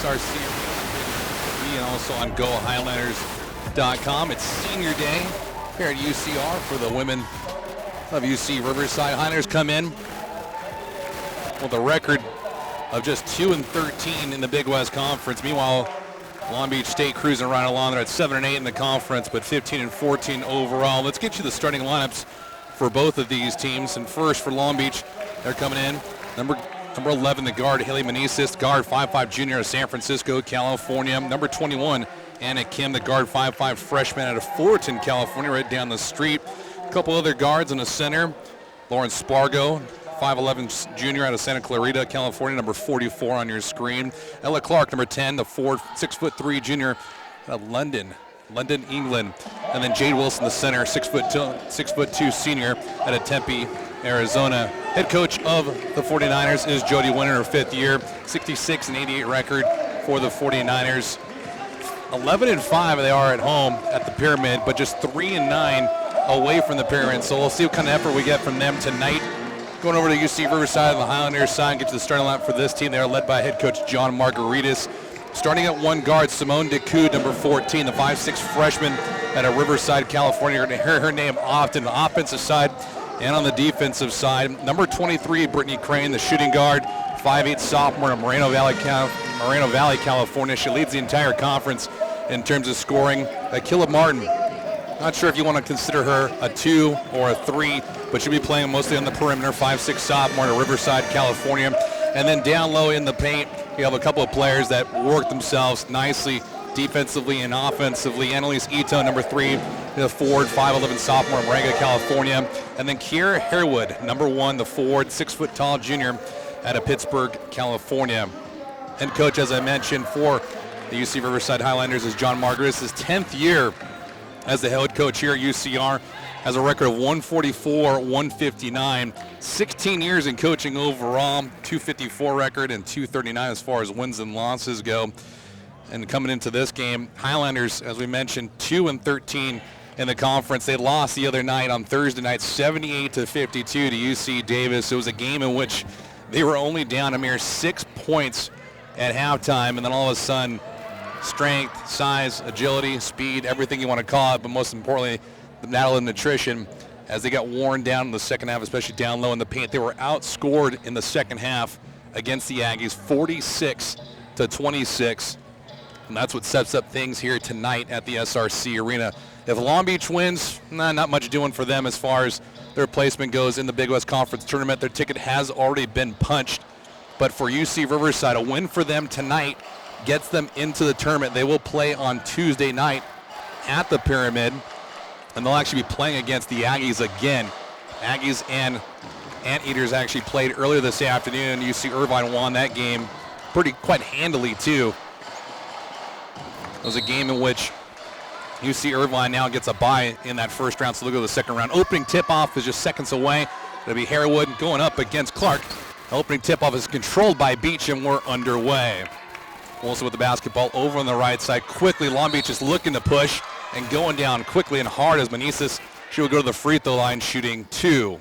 SRC and also on GoHighlanders.com. It's senior day here at UCR for the women of UC Riverside. Highlanders come in with a record of just 2-13 in the Big West Conference. Meanwhile, Long Beach State cruising right along. They're at 7-8 in the conference, but 15-14 overall. Let's get you the starting lineups for both of these teams. And first for Long Beach, they're coming in. Number 11, the guard, Haley Meneses, guard 5'5" junior out of San Francisco, California. Number 21, Anna Kim, the guard 5'5" freshman out of Fullerton, California, right down the street. A couple other guards in the center. Lauren Spargo, 5'11" junior out of Santa Clarita, California, number 44 on your screen. Ella Clark, number 10, the forward, 6'3" junior out of London, England. And then Jade Wilson, the center, 6'2" senior out of Tempe, Arizona. Head coach of the 49ers is Jody Winter, her 5th year, 66-88 record for the 49ers. 11-5 they are at home at the Pyramid, but just 3-9 away from the Pyramid. So we'll see what kind of effort we get from them tonight. Going over to UC Riverside on the Highlanders side, get to the starting lineup for this team. They are led by head coach John Margaritas. Starting at one guard, Simone DeCoud, number 14, the 5'6" freshman out of Riverside, California. You're going to hear her name often on the offensive side and on the defensive side. Number 23, Brittany Crane, the shooting guard, 5'8" sophomore in Moreno Valley, California. She leads the entire conference in terms of scoring. Akila Martin, not sure if you want to consider her a 2 or a 3, but she'll be playing mostly on the perimeter, 5'6" sophomore in Riverside, California. And then down low in the paint, you have a couple of players that work themselves nicely defensively and offensively. Annalise Ito, number 3, the forward, 5'11" sophomore in Moraga, California. And then Kiera Harewood, number 1, the forward, 6' tall junior out of Pittsburgh, California. Head coach, as I mentioned, for the UC Riverside Highlanders is John Margaret. His 10th year as the head coach here at UCR. Has a record of 144, 159, 16 years in coaching overall, 254 record and 239 as far as wins and losses go. And coming into this game, Highlanders, as we mentioned, 2-13 in the conference. They lost the other night on Thursday night, 78-52 to UC Davis. It was a game in which they were only down a mere 6 points at halftime, and then all of a sudden, strength, size, agility, speed, everything you want to call it, but most importantly, the battle of nutrition, as they got worn down in the second half, especially down low in the paint. They were outscored in the second half against the Aggies, 46-26. And that's what sets up things here tonight at the SRC Arena. If Long Beach wins, not much doing for them as far as their placement goes in the Big West Conference Tournament. Their ticket has already been punched. But for UC Riverside, a win for them tonight gets them into the tournament. They will play on Tuesday night at the Pyramid, and they'll actually be playing against the Aggies again. Aggies and Anteaters actually played earlier this afternoon. UC Irvine won that game quite handily, too. It was a game in which UC Irvine now gets a bye in that first round, so they'll go to the second round. Opening tip-off is just seconds away. It'll be Harewood going up against Clark. Opening tip-off is controlled by Beach, and we're underway. Wilson with the basketball over on the right side. Quickly, Long Beach is looking to push and going down quickly and hard as Meneses. She will go to the free throw line shooting 2.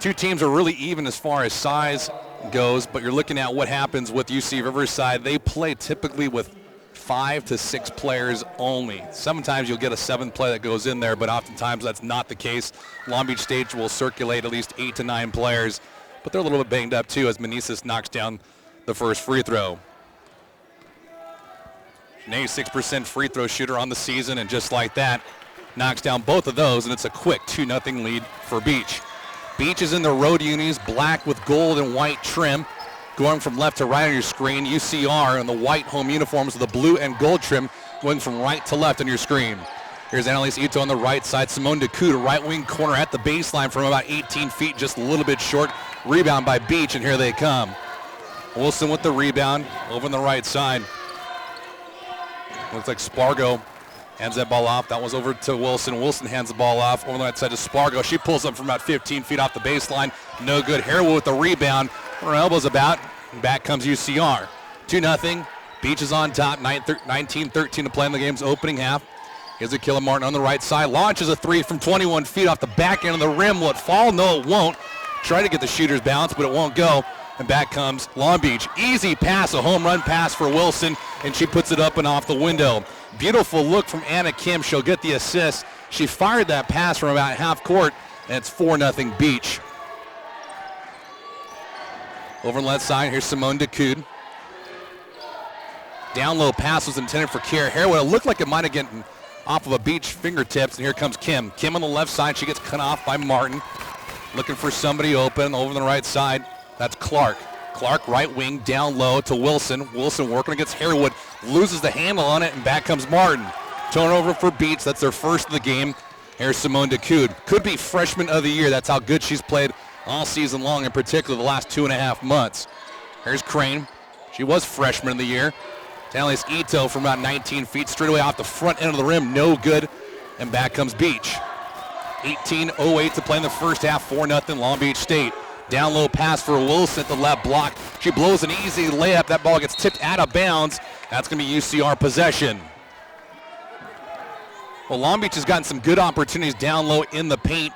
Two teams are really even as far as size goes, but you're looking at what happens with UC Riverside. They play typically with 5 to 6 players only. Sometimes you'll get a 7th player that goes in there, but oftentimes that's not the case. Long Beach State will circulate at least 8 to 9 players, but they're a little bit banged up too as Meneses knocks down the first free throw. An 86% free throw shooter on the season, and just like that, knocks down both of those, and it's a quick 2-0 lead for Beach. Beach is in the road unis, black with gold and white trim. Going from left to right on your screen, UCR in the white home uniforms with the blue and gold trim, going from right to left on your screen. Here's Annalise Ito on the right side. Simone DeCoud, right wing corner at the baseline from about 18 feet, just a little bit short. Rebound by Beach, and here they come. Wilson with the rebound over on the right side. Looks like Spargo hands that ball off. That was over to Wilson. Wilson hands the ball off over on the right side to Spargo. She pulls up from about 15 feet off the baseline. No good. Harewood with the rebound. Her elbows about. Back comes UCR. 2-0. Beach is on top. 19-13 to play in the game's opening half. Here's Akila Martin on the right side. Launches a 3 from 21 feet off the back end of the rim. Will it fall? No, it won't. Try to get the shooter's bounce, but it won't go. and back comes Long Beach. Easy pass, a home run pass for Wilson, and she puts it up and off the window. Beautiful look from Anna Kim. She'll get the assist. She fired that pass from about half court, and it's 4-0 Beach. Over on the left side, here's Simone DeCude. Down low pass was intended for Kiera Harewood. It looked like it might have gotten off of a Beach fingertips, and here comes Kim. Kim on the left side. She gets cut off by Martin. Looking for somebody open. Over on the right side, that's Clark. Clark, right wing, down low to Wilson. Wilson working against Harewood. Loses the handle on it, and back comes Martin. Turnover for Beach. That's their first of the game. Here's Simone DeCude. Could be freshman of the year. That's how good she's played all season long, in particular the last 2.5 months. Here's Crane. She was freshman of the year. Annalise Ito from about 19 feet, straight away off the front end of the rim, no good, and back comes Beach. 18:08 to play in the first half, 4-0 Long Beach State. Down low pass for Wilson at the left block. She blows an easy layup. That ball gets tipped out of bounds. That's going to be UCR possession. Well, Long Beach has gotten some good opportunities down low in the paint.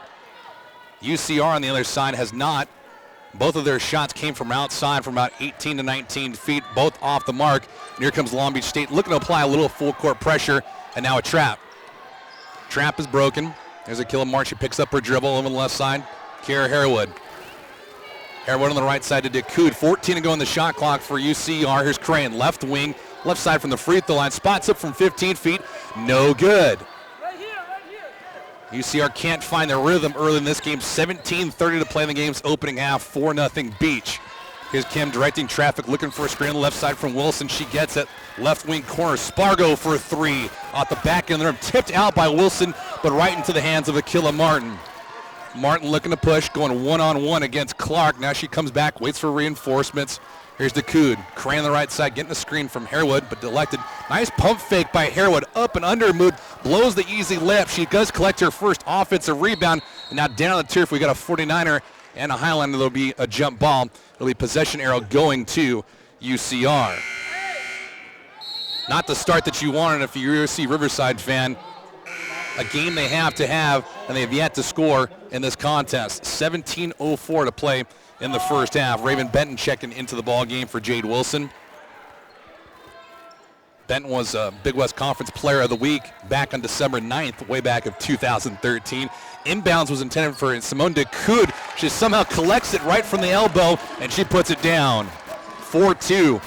UCR on the other side has not. Both of their shots came from outside from about 18 to 19 feet, both off the mark. And here comes Long Beach State looking to apply a little full court pressure, and now a trap. Trap is broken. There's a Killamart. She picks up her dribble over the left side. Kiera Harewood. Harewood on the right side to DeCude. 14 to go on the shot clock for UCR. Here's Crane, left wing, left side from the free throw line. Spots up from 15 feet. No good. UCR can't find their rhythm early in this game. 17:30 to play in the game's opening half. 4-0 Beach. Here's Kim directing traffic, looking for a screen on the left side from Wilson. She gets it. Left wing corner. Spargo for a three. Off the back end of the rim. Tipped out by Wilson, but right into the hands of Akila Martin. Martin looking to push, going one-on-one against Clark. Now she comes back, waits for reinforcements. Here's DeCude. Crane on the right side, getting a screen from Harewood, but deflected. Nice pump fake by Harewood. Up and under mood. Blows the easy layup. She does collect her first offensive rebound. And now down the turf, we got a 49er and a Highlander. There'll be a jump ball. It'll be possession arrow going to UCR. Not the start that you wanted if you're a Cal.Riverside fan. A game they have to have, and they have yet to score in this contest. 17:04 to play in the first half. Raven Benton checking into the ball game for Jade Wilson. Benton was a Big West Conference Player of the Week back on December 9th, way back of 2013. Inbounds was intended for Simone DeCude. She somehow collects it right from the elbow, and she puts it down. 4-2.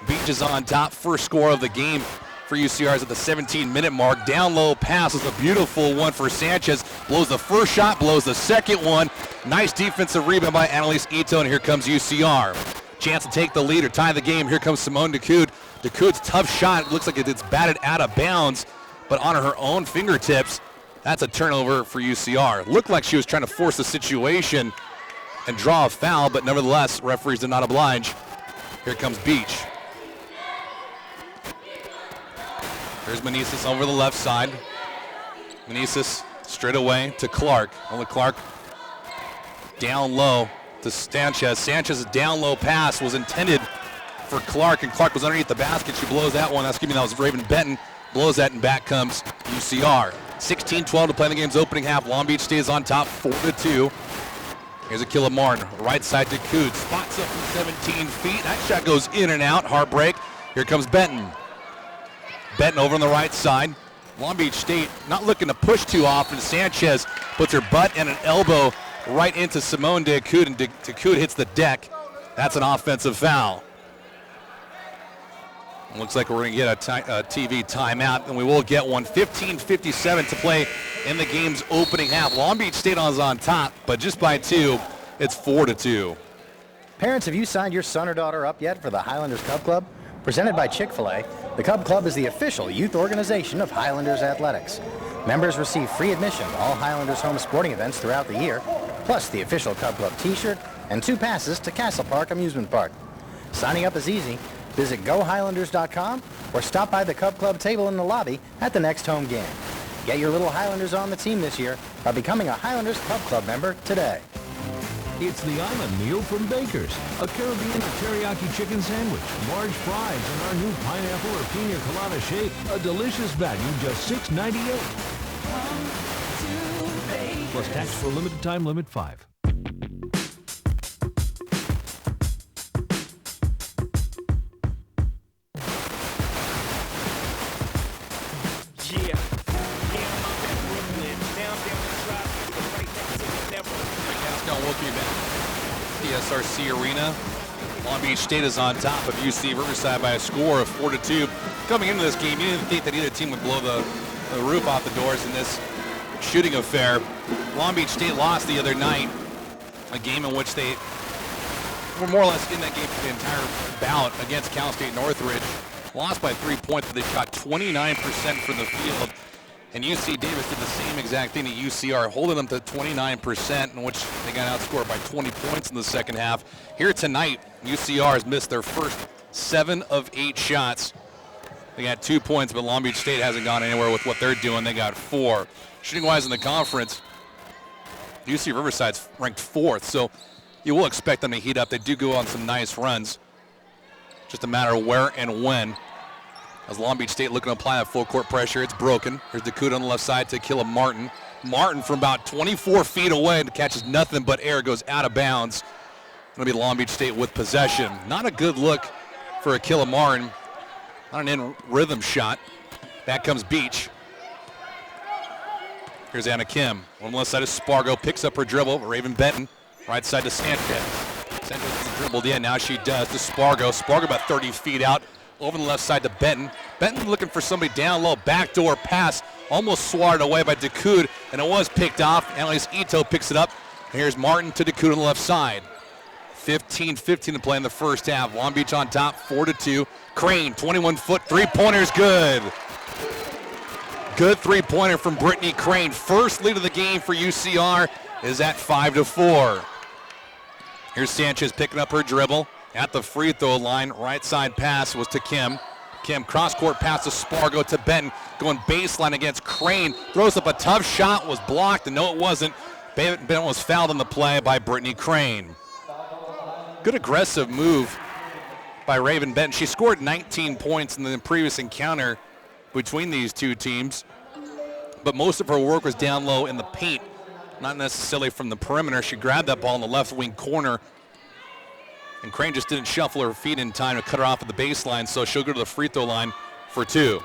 Beach is on top. First score of the game for UCR is at the 17-minute mark. Down low pass is a beautiful one for Sanchez. Blows the first shot, blows the second one. Nice defensive rebound by Annalise Ito, and here comes UCR. Chance to take the lead or tie the game. Here comes Simone DeCude. DeCude's tough shot. Looks like it's batted out of bounds, but on her own fingertips. That's a turnover for UCR. Looked like she was trying to force the situation and draw a foul, but nevertheless, referees did not oblige. Here comes Beach. There's Meneses over the left side. Meneses straight away to Clark. Only Clark down low to Sanchez. Sanchez's down low pass was intended for Clark, and Clark was underneath the basket. She blows that one. That was Raven Benton. Blows that, and back comes UCR. 16-12 to play in the game's opening half. Long Beach stays on top, 4-2. Here's Akila Martin, right side to Coots. Spots up from 17 feet. That shot goes in and out. Heartbreak. Here comes Benton. Benton over on the right side. Long Beach State not looking to push too often. Sanchez puts her butt and an elbow right into Simone DeCude, and DeCude hits the deck. That's an offensive foul. Looks like we're going to get a TV timeout, and we will get one. 15:57 to play in the game's opening half. Long Beach State is on top, but just by 2. It's 4-2. Parents, have you signed your son or daughter up yet for the Highlanders Cub Club? Presented by Chick-fil-A, the Cub Club is the official youth organization of Highlanders Athletics. Members receive free admission to all Highlanders home sporting events throughout the year, plus the official Cub Club t-shirt and 2 passes to Castle Park Amusement Park. Signing up is easy. Visit GoHighlanders.com or stop by the Cub Club table in the lobby at the next home game. Get your little Highlanders on the team this year by becoming a Highlanders Cub Club member today. It's the Island Meal from Baker's. A Caribbean teriyaki chicken sandwich, large fries, and our new pineapple or pina colada shake. A delicious value, just $6.98. Plus tax for a limited time, limit 5. Yeah. Yeah, I'm up in Brooklyn. Now I'm down the drive, but right next to the network. Now welcome you back. PSRC Arena. Long Beach State is on top of UC Riverside by a score of 4-2. Coming into this game, you didn't think that either team would blow the roof off the doors in this shooting affair. Long Beach State lost the other night, a game in which they were more or less in that game for the entire bout against Cal State Northridge. Lost by 3 points, but they shot 29% from the field. And UC Davis did the same exact thing at UCR, holding them to 29%, in which they got outscored by 20 points in the second half. Here tonight, UCR has missed their first 7 of 8 shots. They got 2 points, but Long Beach State hasn't gone anywhere with what they're doing. They got 4. Shooting-wise in the conference, UC Riverside's ranked 4th, so you will expect them to heat up. They do go on some nice runs. Just a matter of where and when. As Long Beach State looking to apply that full court pressure, it's broken. Here's Dakota on the left side to Killa Martin. Martin from about 24 feet away and catches nothing but air, goes out of bounds. Going to be Long Beach State with possession. Not a good look for Killa Martin. Not an in-rhythm shot. Back comes Beach. Here's Anna Kim. On the left side of Spargo, picks up her dribble. Raven Benton, right side to Sanchez. Sanchez dribbled in, now she does to Spargo. Spargo about 30 feet out. Over the left side to Benton. Benton looking for somebody down low. Backdoor pass. Almost swatted away by Dakoud, and it was picked off. Annalise Ito picks it up. And here's Martin to Dakoud on the left side. 15-15 to play in the first half. Long Beach on top, 4-2. Crane, 21-foot three-pointer's good. Good three-pointer from Brittany Crane. First lead of the game for UCR is at 5-4. Here's Sanchez picking up her dribble. At the free throw line, right side pass was to Kim. Kim, cross-court pass to Spargo to Benton. Going baseline against Crane. Throws up a tough shot, was blocked, and no it wasn't. Benton was fouled on the play by Brittany Crane. Good aggressive move by Raven Benton. She scored 19 points in the previous encounter between these two teams, but most of her work was down low in the paint, not necessarily from the perimeter. She grabbed that ball in the left wing corner, and Crane just didn't shuffle her feet in time to cut her off at the baseline, so she'll go to the free throw line for 2.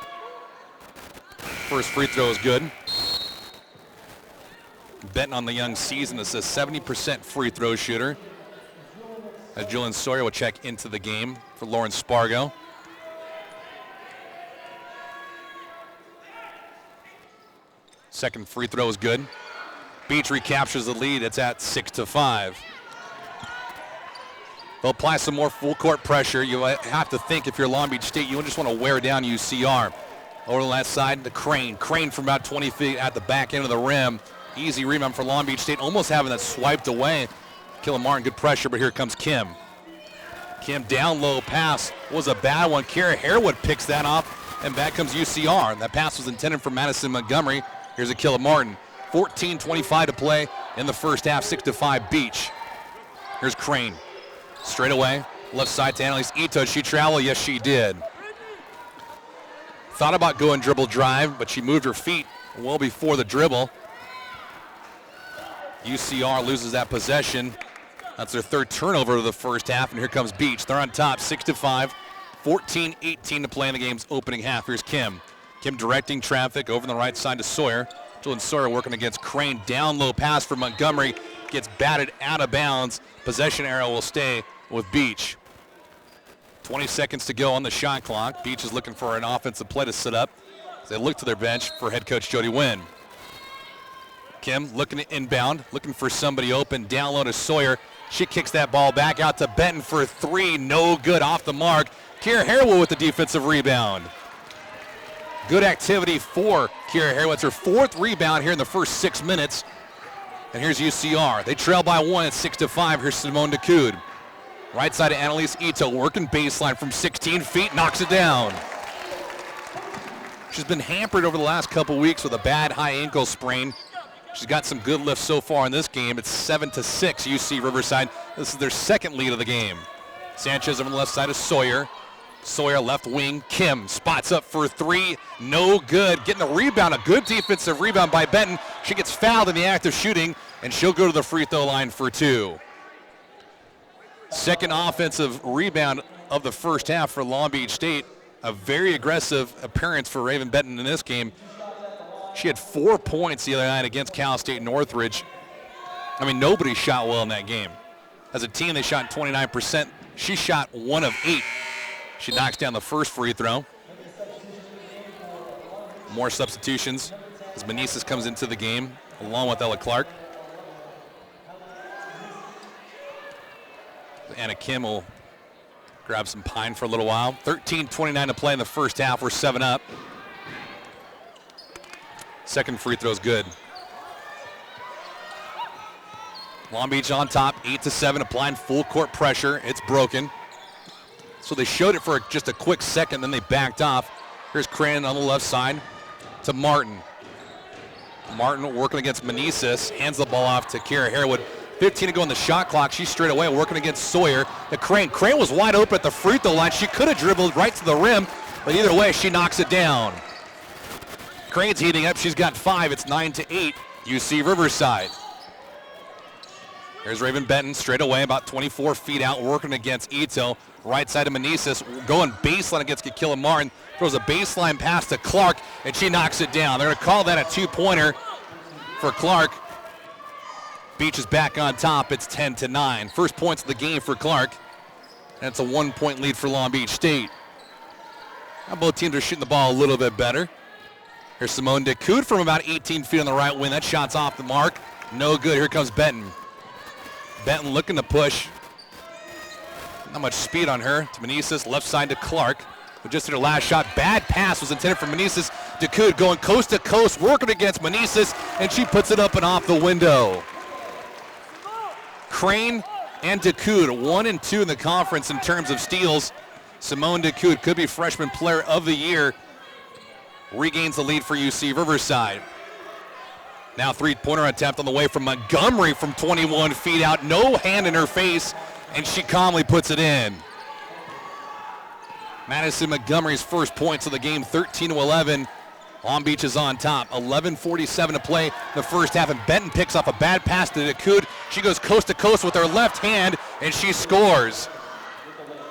First free throw is good. Benton on the young season is a 70% free throw shooter. As Julian Sawyer will check into the game for Lauren Spargo. Second free throw is good. Beach recaptures the lead. It's at 6-5. They'll apply some more full court pressure. You have to think if you're Long Beach State, you just want to wear down UCR. Over the left side to Crane. Crane from about 20 feet at the back end of the rim. Easy rebound for Long Beach State, almost having that swiped away. Killa Martin, good pressure, but here comes Kim. Kim down low pass was a bad one. Kira Harewood picks that off, and back comes UCR. That pass was intended for Madison Montgomery. Here's a Killa Martin. 14:25 to play in the first half, 6-5 Beach. Here's Crane. Straight away, left side to Annalise Ito. She traveled? Yes, she did. Thought about going dribble drive, but she moved her feet well before the dribble. UCR loses that possession. That's their third turnover of the first half, and here comes Beach. They're on top, 6-5. 14-18 to play in the game's opening half. Here's Kim. Kim directing traffic over the right side to Sawyer. Julian Sawyer working against Crane. Down low pass for Montgomery. Gets batted out of bounds. Possession arrow will stay with Beach. 20 seconds to go on the shot clock. Beach is looking for an offensive play to set up as they look to their bench for head coach Jody Wynn. Kim looking to inbound, looking for somebody open. Down low to Sawyer. She kicks that ball back out to Benton for 3. No good, off the mark. Kira Harewood with the defensive rebound. Good activity for Kira Harewood. It's her 4th rebound here in the first 6 minutes. And here's UCR. They trail by 1 at 6-5. Here's Simone Dakoud. Right side of Annalise Ito, working baseline from 16 feet, knocks it down. She's been hampered over the last couple weeks with a bad high ankle sprain. She's got some good lifts so far in this game. It's 7-6 UC Riverside. This is their second lead of the game. Sanchez over the left side of Sawyer. Sawyer left wing. Kim spots up for 3. No good. Getting the rebound. A good defensive rebound by Benton. She gets fouled in the act of shooting, and she'll go to the free throw line for 2. Second offensive rebound of the first half for Long Beach State. A very aggressive appearance for Raven Benton in this game. She had 4 points the other night against Cal State Northridge. I mean, nobody shot well in that game. As a team, they shot 29%. She shot 1 of 8. She knocks down the first free throw. More substitutions as Meneses comes into the game, along with Ella Clark. Anna Kim will grab some pine for a little while. 13:29 to play in the first half. We're 7 up. Second free throw's good. Long Beach on top, 8-7, applying full court pressure. It's broken. So they showed it for just a quick second, then they backed off. Here's Crane on the left side to Martin. Martin working against Meneses, hands the ball off to Kara Harewood. 15 to go on the shot clock. She's straight away working against Sawyer. The Crane was wide open at the free throw line. She could have dribbled right to the rim, but either way, she knocks it down. Crane's heating up. She's got 5. It's 9-8. UC Riverside. Here's Raven Benton straight away, about 24 feet out, working against Ito. Right side of Meneses, going baseline against Kikila Martin. Throws a baseline pass to Clark, and she knocks it down. They're going to call that a two-pointer for Clark. Beach is back on top. It's 10-9. First points of the game for Clark. And it's a 1-point lead for Long Beach State. Now both teams are shooting the ball a little bit better. Here's Simone DeCoud from about 18 feet on the right wing. That shot's off the mark. No good. Here comes Benton. Benton looking to push. Not much speed on her. To Meneses, left side to Clark. Who just hit her last shot. Bad pass was intended for Meneses. DeCoud going coast to coast, working against Meneses, and she puts it up and off the window. Crane and DeCoud, 1 and 2 in the conference in terms of steals. Simone DeCoud could be freshman player of the year. Regains the lead for UC Riverside. Now three-pointer attempt on the way from Montgomery from 21 feet out. No hand in her face, and she calmly puts it in. Madison Montgomery's first points of the game, 13-11. Long Beach is on top. 11:47 to play in the first half, and Benton picks off a bad pass to DeCoud. She goes coast to coast with her left hand, and she scores.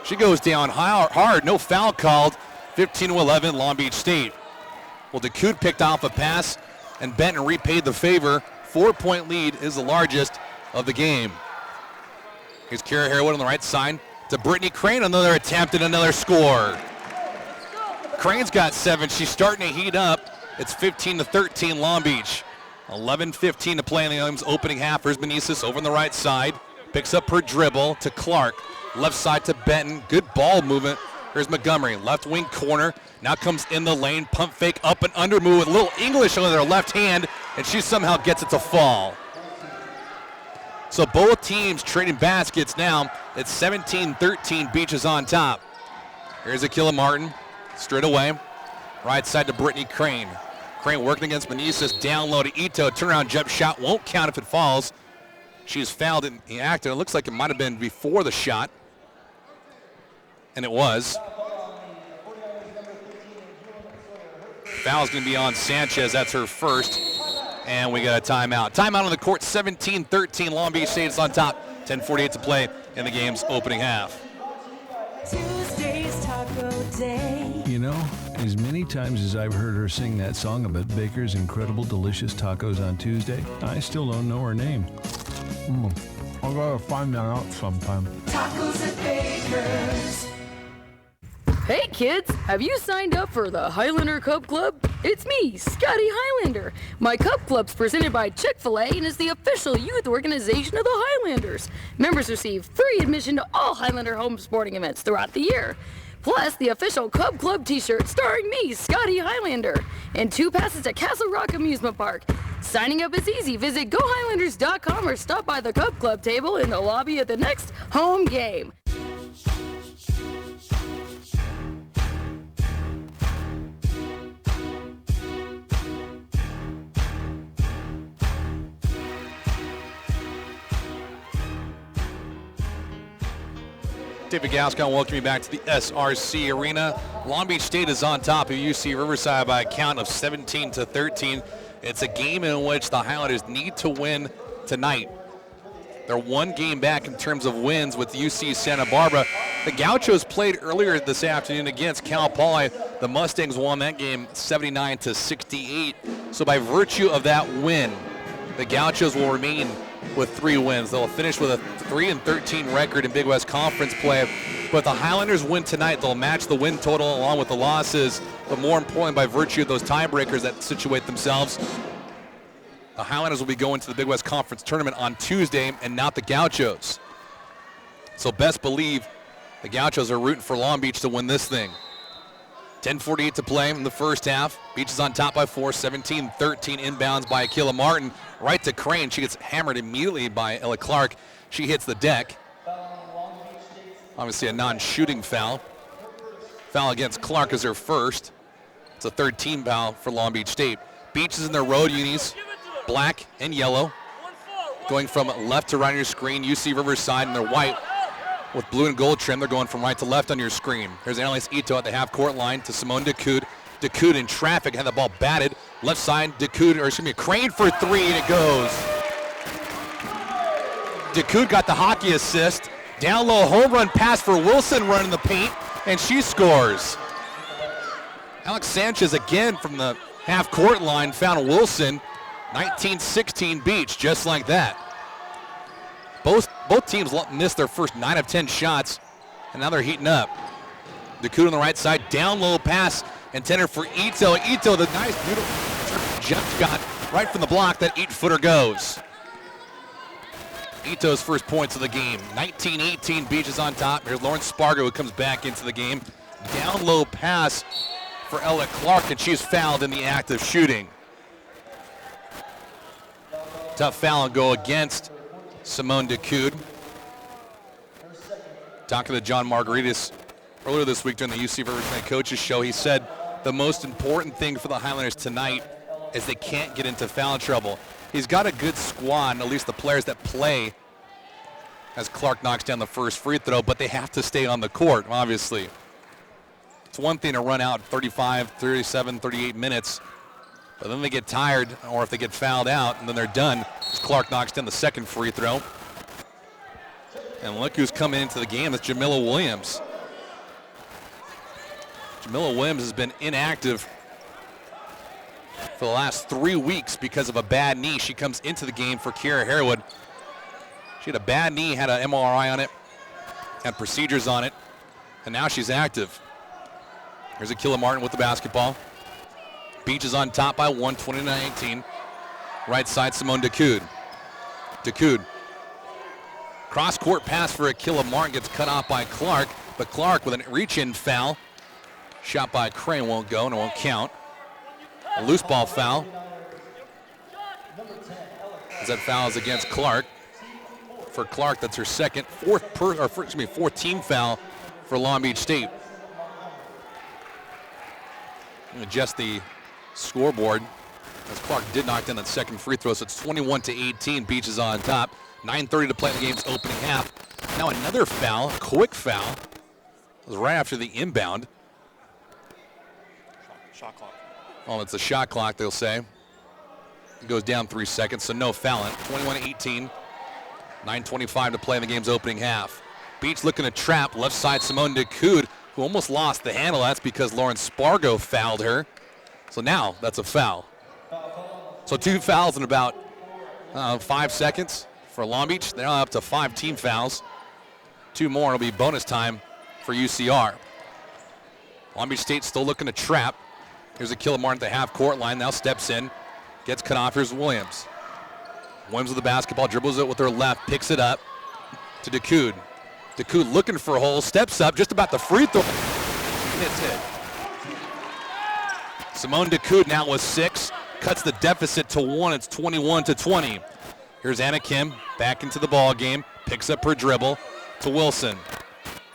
She goes down hard, no foul called. 15-11, Long Beach State. Well, DeCoud picked off a pass, and Benton repaid the favor. 4-point lead is the largest of the game. Here's Kara Harewood on the right side to Brittany Crane. Another attempt and another score. Crane's got 7. She's starting to heat up. It's 15-13 Long Beach. 11:15 to play in the game's opening half. Here's Meneses over on the right side. Picks up her dribble to Clark. Left side to Benton. Good ball movement. Here's Montgomery, left wing corner. Now comes in the lane, pump fake, up and under move with a little English on their left hand, and she somehow gets it to fall. So both teams trading baskets now. It's 17-13, Beach is on top. Here's Akila Martin, straight away. Right side to Brittany Crane. Crane working against Meneses, down low to Ito. Turnaround jump shot, won't count if it falls. She's fouled in the act, and it looks like it might have been before the shot. And it was. Foul's going to be on Sanchez. That's her first. And we got a timeout. Timeout on the court, 17-13. Long Beach State is on top. 10:48 to play in the game's opening half. Tuesday's Taco Day. You know, as many times as I've heard her sing that song about Baker's incredible, delicious tacos on Tuesday, I still don't know her name. I'll gotta find that out sometime. Tacos at Baker's. Hey kids, have you signed up for the Highlander Cub Club? It's me, Scotty Highlander. My Cub Club's presented by Chick-fil-A and is the official youth organization of the Highlanders. Members receive free admission to all Highlander home sporting events throughout the year. Plus, the official Cub Club t-shirt starring me, Scotty Highlander, and 2 passes to Castle Rock Amusement Park. Signing up is easy. Visit GoHighlanders.com or stop by the Cub Club table in the lobby at the next home game. David Gascon welcoming you back to the SRC Arena. Long Beach State is on top of UC Riverside by a count of 17-13. It's a game in which the Highlanders need to win tonight. They're 1 game back in terms of wins with UC Santa Barbara. The Gauchos played earlier this afternoon against Cal Poly. The Mustangs won that game 79-68. So by virtue of that win, the Gauchos will remain with 3 wins. They'll finish with a 3-13 record in Big West Conference play. But the Highlanders win tonight, they'll match the win total along with the losses. But more importantly, by virtue of those tiebreakers that situate themselves, the Highlanders will be going to the Big West Conference tournament on Tuesday and not the Gauchos. So best believe the Gauchos are rooting for Long Beach to win this thing. 10:48 to play in the first half. Beach is on top by 4, 17-13 inbounds by Akila Martin. Right to Crane. She gets hammered immediately by Ella Clark. She hits the deck. Obviously a non-shooting foul. Foul against Clark is her first. It's a third team foul for Long Beach State. Beach is in their road unis, black and yellow. Going from left to right on your screen, UC Riverside in their white with blue and gold trim. They're going from right to left on your screen. Here's Annalise Ito at the half-court line to Simone DeCoud. DeCoud in traffic, had the ball batted. Left side, Crane for 3, and it goes. DeCoud got the hockey assist. Down low, home run pass for Wilson running the paint, and she scores. Alex Sanchez again from the half-court line found Wilson. 19-16 Beach, just like that. Both teams missed their first 9 of 10 shots, and now they're heating up. DeCoud on the right side, down low pass, intended for Ito. Ito, the nice, beautiful jump shot right from the block. That 8-footer goes. Ito's first points of the game. 19-18, Beach is on top. Here's Lauren Spargo who comes back into the game. Down low pass for Ella Clark, and she's fouled in the act of shooting. Tough foul and go against Simone DeCoud. Talking to John Margaritas earlier this week during the UC Riverside Coaches Show, he said the most important thing for the Highlanders tonight is they can't get into foul trouble. He's got a good squad, at least the players that play, as Clark knocks down the first free throw, but they have to stay on the court, obviously. It's one thing to run out 35, 37, 38 minutes, but then they get tired, or if they get fouled out, and then they're done, as Clark knocks down the second free throw. And look who's coming into the game. That's Jamila Williams. Jamila Williams has been inactive for the last 3 weeks because of a bad knee. She comes into the game for Kiera Harewood. She had a bad knee, had an MRI on it, had procedures on it, and now she's active. Here's Akila Martin with the basketball. Beach is on top by 1, 29-18. Right side, Simone DeCoud. DeCoud. Cross-court pass for Akila Martin gets cut off by Clark, but Clark with a reach-in foul. Shot by Crane won't go and it won't count. A loose ball foul. As that foul is against Clark. For Clark, that's her fourth team foul for Long Beach State. Adjust the scoreboard as Clark did knock down that second free throw, so it's 21-18. Beach is on top. 9:30 to play the game's opening half. Now another foul, quick foul. It was right after the inbound. Shot clock. Oh, it's a shot clock, they'll say. It goes down 3 seconds, so no fouling. 21-18. 9:25 to play in the game's opening half. Beach looking to trap. Left side, Simone DeCoud, who almost lost the handle. That's because Lauren Spargo fouled her. So now that's a foul. So 2 fouls in about 5 seconds for Long Beach. They're now up to 5 team fouls. 2 more, it'll be bonus time for UCR. Long Beach State still looking to trap. Here's Akila Martin at the half-court line. Now steps in, gets cut off. Here's Williams. Williams with the basketball, dribbles it with her left, picks it up to DeCoud. DeCoud looking for a hole, steps up, just about the free throw. Hits it. Simone DeCoud now with 6, cuts the deficit to 1. It's 21-20. Here's Anna Kim back into the ball game, picks up her dribble to Wilson.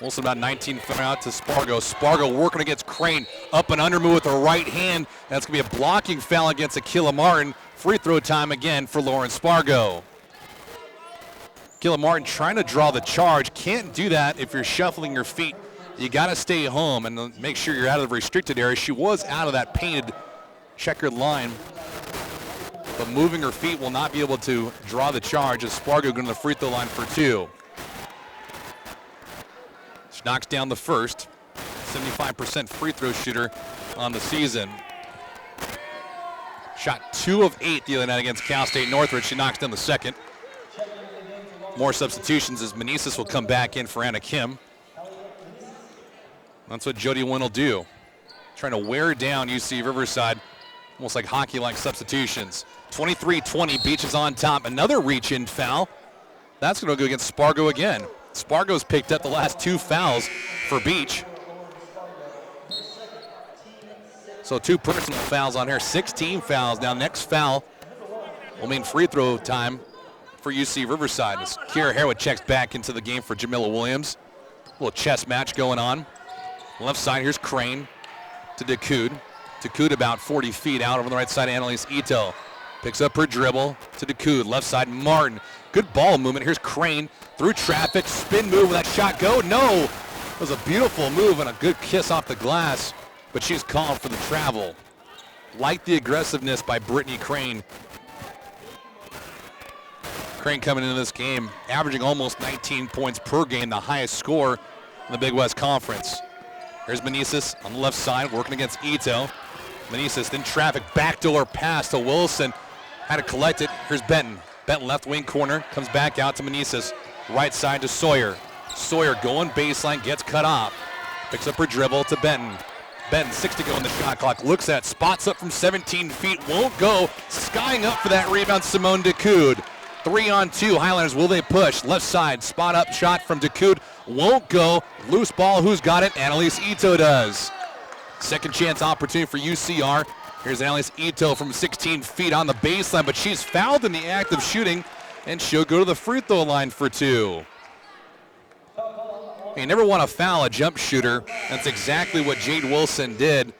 Wilson about 19 foot out to Spargo. Spargo working against Crane, up and under move with her right hand. That's going to be a blocking foul against Akila Martin. Free throw time again for Lauren Spargo. Akila Martin trying to draw the charge. Can't do that if you're shuffling your feet. You got to stay home and make sure you're out of the restricted area. She was out of that painted checkered line, but moving her feet will not be able to draw the charge as Spargo going to the free throw line for 2. She knocks down the first. 75% free throw shooter on the season. Shot 2 of 8 the other night against Cal State Northridge. She knocks down the second. More substitutions as Meneses will come back in for Anna Kim. That's what Jody Wynn will do. Trying to wear down UC Riverside, almost like hockey-like substitutions. 23-20, Beach is on top. Another reach-in foul. That's going to go against Spargo again. Spargo's picked up the last 2 fouls for Beach. So 2 personal fouls on her, 16 fouls. Now next foul will mean free throw time for UC Riverside as Kira Harwood checks back into the game for Jamila Williams. A little chess match going on. Left side, here's Crane to Decoud. Decoud about 40 feet out over the right side, Annalise Ito. Picks up her dribble to Decoud. Left side, Martin. Good ball movement. Here's Crane through traffic. Spin move. Will that shot go? No. It was a beautiful move and a good kiss off the glass, but she's called for the travel. Like the aggressiveness by Brittany Crane. Crane coming into this game, averaging almost 19 points per game, the highest score in the Big West Conference. Here's Meneses on the left side, working against Ito. Meneses in traffic, backdoor pass to Wilson. Had to collect it. Here's Benton. Benton left wing corner, comes back out to Meneses. Right side to Sawyer. Sawyer going baseline, gets cut off. Picks up her dribble to Benton. Benton, 6 to go in the shot clock. Looks at, spots up from 17 feet, won't go. Skying up for that rebound, Simone Decoud. 3-on-2, Highlanders, will they push? Left side, spot up shot from Decoud, won't go. Loose ball, who's got it? Annalise Ito does. Second chance opportunity for UCR. Here's Annalise Ito from 16 feet on the baseline, but she's fouled in the act of shooting, and she'll go to the free throw line for 2. You never want to foul a jump shooter. That's exactly what Jade Wilson did.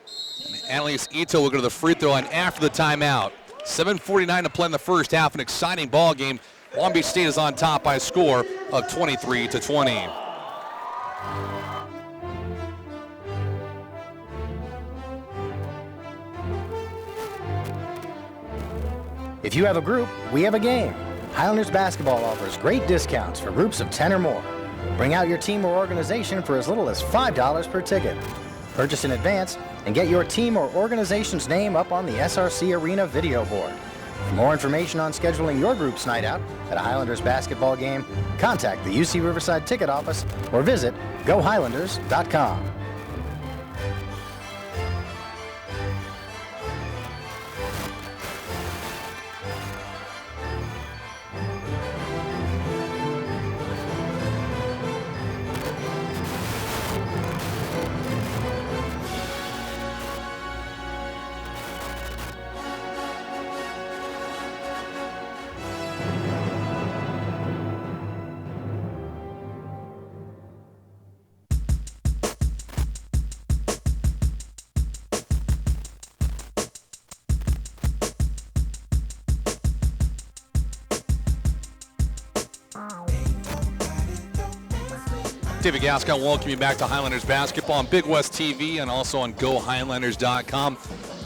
Annalise Ito will go to the free throw line after the timeout. 7:49 to play in the first half. An exciting ball game. Long Beach State is on top by a score of 23-20. If you have a group, we have a game. Highlanders Basketball offers great discounts for groups of 10 or more. Bring out your team or organization for as little as $5 per ticket. Purchase in advance and get your team or organization's name up on the SRC Arena video board. For more information on scheduling your group's night out at a Highlanders basketball game, contact the UC Riverside ticket office or visit GoHighlanders.com. David Gascon welcoming you back to Highlanders basketball on Big West TV and also on GoHighlanders.com.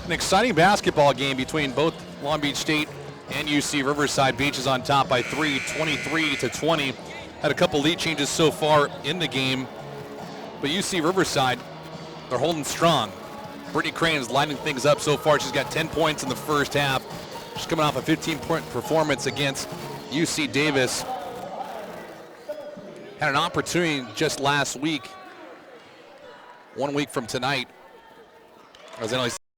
An exciting basketball game between both Long Beach State and UC Riverside. Beach is on top by 3, 23-20. Had a couple lead changes so far in the game, but UC Riverside, they're holding strong. Brittany Crane is lining things up so far. She's got 10 points in the first half. She's coming off a 15-point performance against UC Davis. Had an opportunity just last week, 1 week from tonight, as Annalise